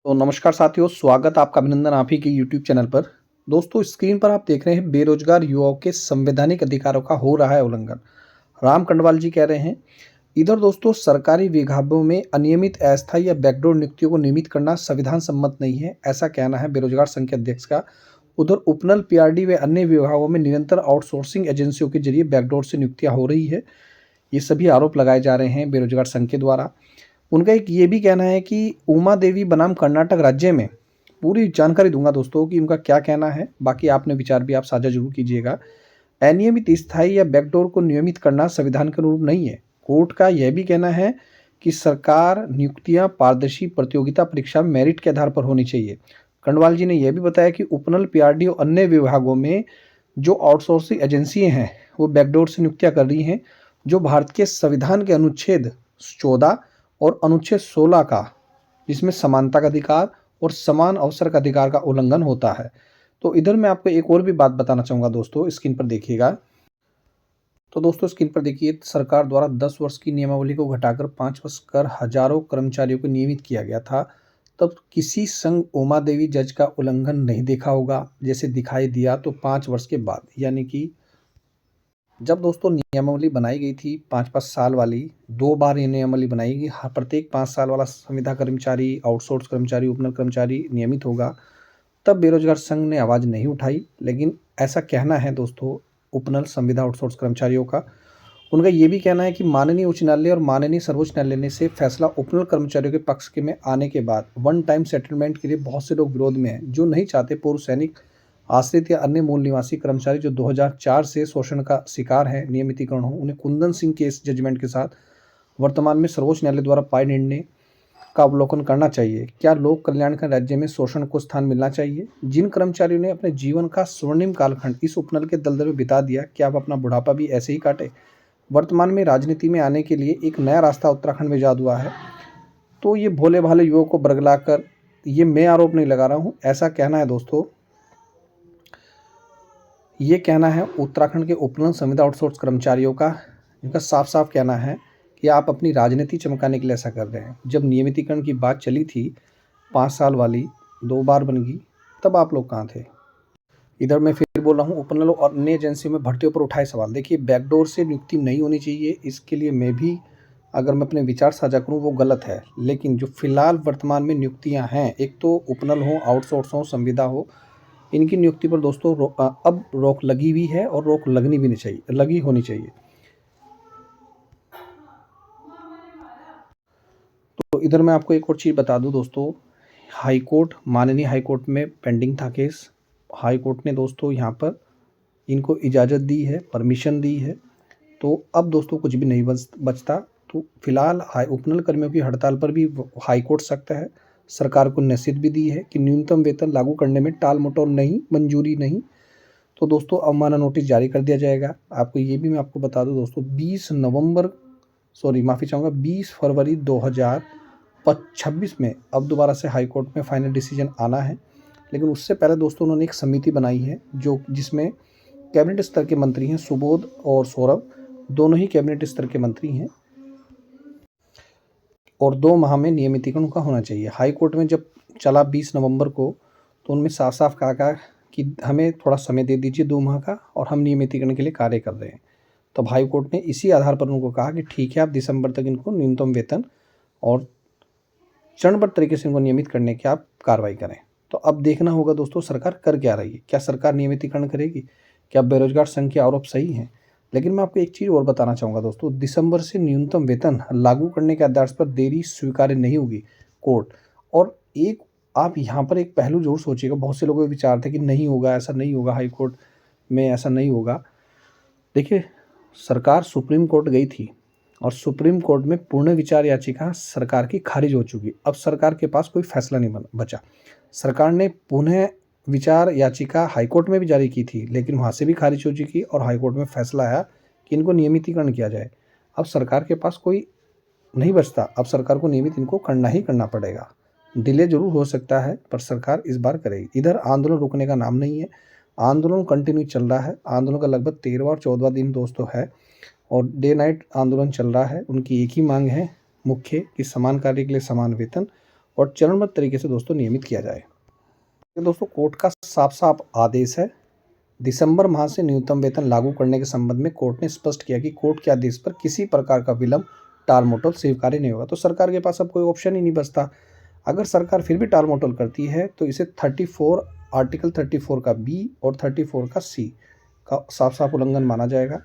तो नमस्कार साथियों, स्वागत आपका अभिनंदन आप ही के यूट्यूब चैनल पर। दोस्तों, स्क्रीन पर आप देख रहे हैं बेरोजगार युवाओं के संवैधानिक अधिकारों का हो रहा है उल्लंघन। राम कंडवाल जी कह रहे हैं। इधर दोस्तों, सरकारी विभागों में अनियमित, अस्थायी या बैकडोर नियुक्तियों को नियमित करना संविधान सम्मत नहीं है, ऐसा कहना है बेरोजगार संघ के अध्यक्ष का। उधर उपनल, पीआरडी व अन्य विभागों में निरंतर आउटसोर्सिंग एजेंसियों के जरिए बैकडोर से नियुक्तियां हो रही है। ये सभी आरोप लगाए जा रहे हैं बेरोजगार संघ के द्वारा। उनका एक ये भी कहना है कि उमा देवी बनाम कर्नाटक राज्य में, पूरी जानकारी दूंगा दोस्तों कि उनका क्या कहना है। बाकी आपने विचार भी आप साझा जरूर कीजिएगा। अनियमित, स्थायी या बैकडोर को नियमित करना संविधान के अनुरूप नहीं है। कोर्ट का यह भी कहना है कि सरकार नियुक्तियां पारदर्शी प्रतियोगिता परीक्षा में मेरिट के आधार पर होनी चाहिए। कंडवाल जी ने यह भी बताया कि उपनल, पीआरडी और अन्य विभागों में जो आउटसोर्सिंग एजेंसियां हैं वो बैकडोर से नियुक्तियां कर रही हैं, जो भारत के संविधान के अनुच्छेद 14 और अनुच्छेद 16 का, जिसमें समानता का अधिकार और समान अवसर का अधिकार का उल्लंघन होता है। तो इधर मैं आपको एक और भी बात बताना चाहूँगा दोस्तों, स्क्रीन पर देखिएगा। तो दोस्तों, स्क्रीन पर देखिए, सरकार द्वारा 10 वर्ष की नियमावली को घटाकर 5 वर्ष कर हजारों कर्मचारियों को नियमित किया गया था। तब किसी संघ उमा देवी जज का उल्लंघन नहीं देखा होगा। जैसे दिखाई दिया तो 5 वर्ष के बाद, यानी कि जब दोस्तों नियमावली बनाई गई थी 5-5 साल वाली, 2 बार ये नियमावली बनाई गई। हर प्रत्येक 5 साल वाला संविदा कर्मचारी, आउटसोर्स कर्मचारी, उपनल कर्मचारी नियमित होगा। तब बेरोजगार संघ ने आवाज़ नहीं उठाई, लेकिन ऐसा कहना है दोस्तों उपनल, संविदा, आउटसोर्स कर्मचारियों का। उनका ये भी कहना है कि माननीय उच्च न्यायालय और माननीय सर्वोच्च न्यायालय ने से फैसला उपनल कर्मचारियों के पक्ष के में आने के बाद वन टाइम सेटलमेंट के लिए बहुत से लोग विरोध में हैं, जो नहीं चाहते पूर्व सैनिक, आश्रित या अन्य मूल निवासी कर्मचारी जो 2004 से शोषण का शिकार है, नियमितीकरण हो। उन्हें कुंदन सिंह के इस जजमेंट के साथ वर्तमान में सर्वोच्च न्यायालय द्वारा पाए निर्णय का अवलोकन करना चाहिए। क्या लोक कल्याण के राज्य में शोषण को स्थान मिलना चाहिए? जिन कर्मचारियों ने अपने जीवन का स्वर्णिम कालखंड इस उपनल के दलदल में बिता दिया, क्या आप अपना बुढ़ापा भी ऐसे ही काटे? वर्तमान में राजनीति में आने के लिए एक नया रास्ता उत्तराखंड में इजाद हुआ है। तो ये भोले भाले युवकों को बरगलाकर, ये मैं आरोप नहीं लगा रहा हूँ, ऐसा कहना है दोस्तों, ये कहना है उत्तराखंड के उपनल, संविदा, आउटसोर्स कर्मचारियों का। इनका साफ साफ कहना है कि आप अपनी राजनीति चमकाने के लिए ऐसा कर रहे हैं। जब नियमितीकरण की बात चली थी 5 साल वाली, 2 बार बन गई, तब आप लोग कहाँ थे? इधर मैं फिर बोल रहा हूँ, उपनल और अन्य एजेंसियों में भर्तियों पर उठाए सवाल। देखिए, बैकडोर से नियुक्ति नहीं होनी चाहिए, इसके लिए मैं भी, अगर मैं अपने विचार साझा करूँ, वो गलत है। लेकिन जो फिलहाल वर्तमान में नियुक्तियाँ हैं, एक तो उपनल हो, आउटसोर्स हो, संविदा हो, इनकी नियुक्ति पर दोस्तों अब रोक लगी हुई है और रोक लगनी भी नहीं चाहिए, लगी होनी चाहिए। तो इधर मैं आपको एक और चीज़ बता दूं दोस्तों, हाई कोर्ट, माननीय हाई कोर्ट में पेंडिंग था केस। हाई कोर्ट ने दोस्तों यहाँ पर इनको इजाज़त दी है, परमिशन दी है। तो अब दोस्तों कुछ भी नहीं बचता। तो फिलहाल उपनल कर्मियों की हड़ताल पर भी हाई कोर्ट सख्त है। सरकार को नसीहत भी दी है कि न्यूनतम वेतन लागू करने में टाल मटोल नहीं, मंजूरी नहीं। तो दोस्तों अवमानना नोटिस जारी कर दिया जाएगा। आपको ये भी मैं आपको बता दूं दोस्तों, 20 फरवरी 2026 में अब दोबारा से हाई कोर्ट में फाइनल डिसीजन आना है। लेकिन उससे पहले दोस्तों उन्होंने एक समिति बनाई है, जो जिसमें कैबिनेट स्तर के मंत्री हैं, सुबोध और सौरभ, दोनों ही कैबिनेट स्तर के मंत्री हैं, और 2 माह में नियमितीकरण उनका होना चाहिए। हाई कोर्ट में जब चला 20 नवंबर को, तो उनमें साफ साफ कहा कि हमें थोड़ा समय दे दीजिए 2 माह का, और हम नियमितीकरण के लिए कार्य कर रहे हैं। तब हाई कोर्ट ने इसी आधार पर उनको कहा कि ठीक है, आप दिसंबर तक इनको न्यूनतम वेतन और चरणबद्ध तरीके से इनको नियमित करने की आप कार्रवाई करें। तो अब देखना होगा दोस्तों सरकार कर क्या रही है। क्या सरकार नियमितीकरण करेगी? क्या बेरोजगार संघ के आरोप सही हैं? लेकिन मैं आपको एक चीज़ और बताना चाहूँगा दोस्तों, दिसंबर से न्यूनतम वेतन लागू करने के आदेश पर देरी स्वीकार्य नहीं होगी कोर्ट। और एक आप यहाँ पर एक पहलू जरूर सोचिएगा, बहुत से लोगों के विचार थे कि नहीं होगा, ऐसा नहीं होगा, हाई कोर्ट में ऐसा नहीं होगा। देखिए, सरकार सुप्रीम कोर्ट गई थी और सुप्रीम कोर्ट में पूर्ण विचार याचिका सरकार की खारिज हो चुकी। अब सरकार के पास कोई फैसला नहीं बचा। सरकार ने पुनः विचार याचिका हाईकोर्ट में भी जारी की थी, लेकिन वहाँ से भी खारिज हो चुकी और हाईकोर्ट में फैसला आया कि इनको नियमितीकरण किया जाए। अब सरकार के पास कोई नहीं बचता, अब सरकार को नियमित इनको करना ही करना पड़ेगा। डिले जरूर हो सकता है, पर सरकार इस बार करेगी। इधर आंदोलन रुकने का नाम नहीं है, आंदोलन कंटिन्यू चल रहा है। आंदोलन का लगभग 13वां और 14वां दिन दोस्तों है, और डे नाइट आंदोलन चल रहा है। उनकी एक ही मांग है मुख्य, कि समान कार्य के लिए समान वेतन और चरणबद्ध तरीके से दोस्तों नियमित किया जाए। तो दोस्तों कोर्ट का साफ साफ आदेश है। दिसंबर माह से न्यूनतम वेतन लागू करने के संबंध में कोर्ट ने स्पष्ट किया कि कोर्ट के आदेश पर किसी प्रकार का विलंब टालमटोल स्वीकार्य नहीं होगा। तो सरकार के पास अब कोई ऑप्शन ही नहीं बचता। अगर सरकार फिर भी टालमटोल करती है तो इसे 34 आर्टिकल 34 का बी और 34 का सी का साफ साफ उल्लंघन माना जाएगा।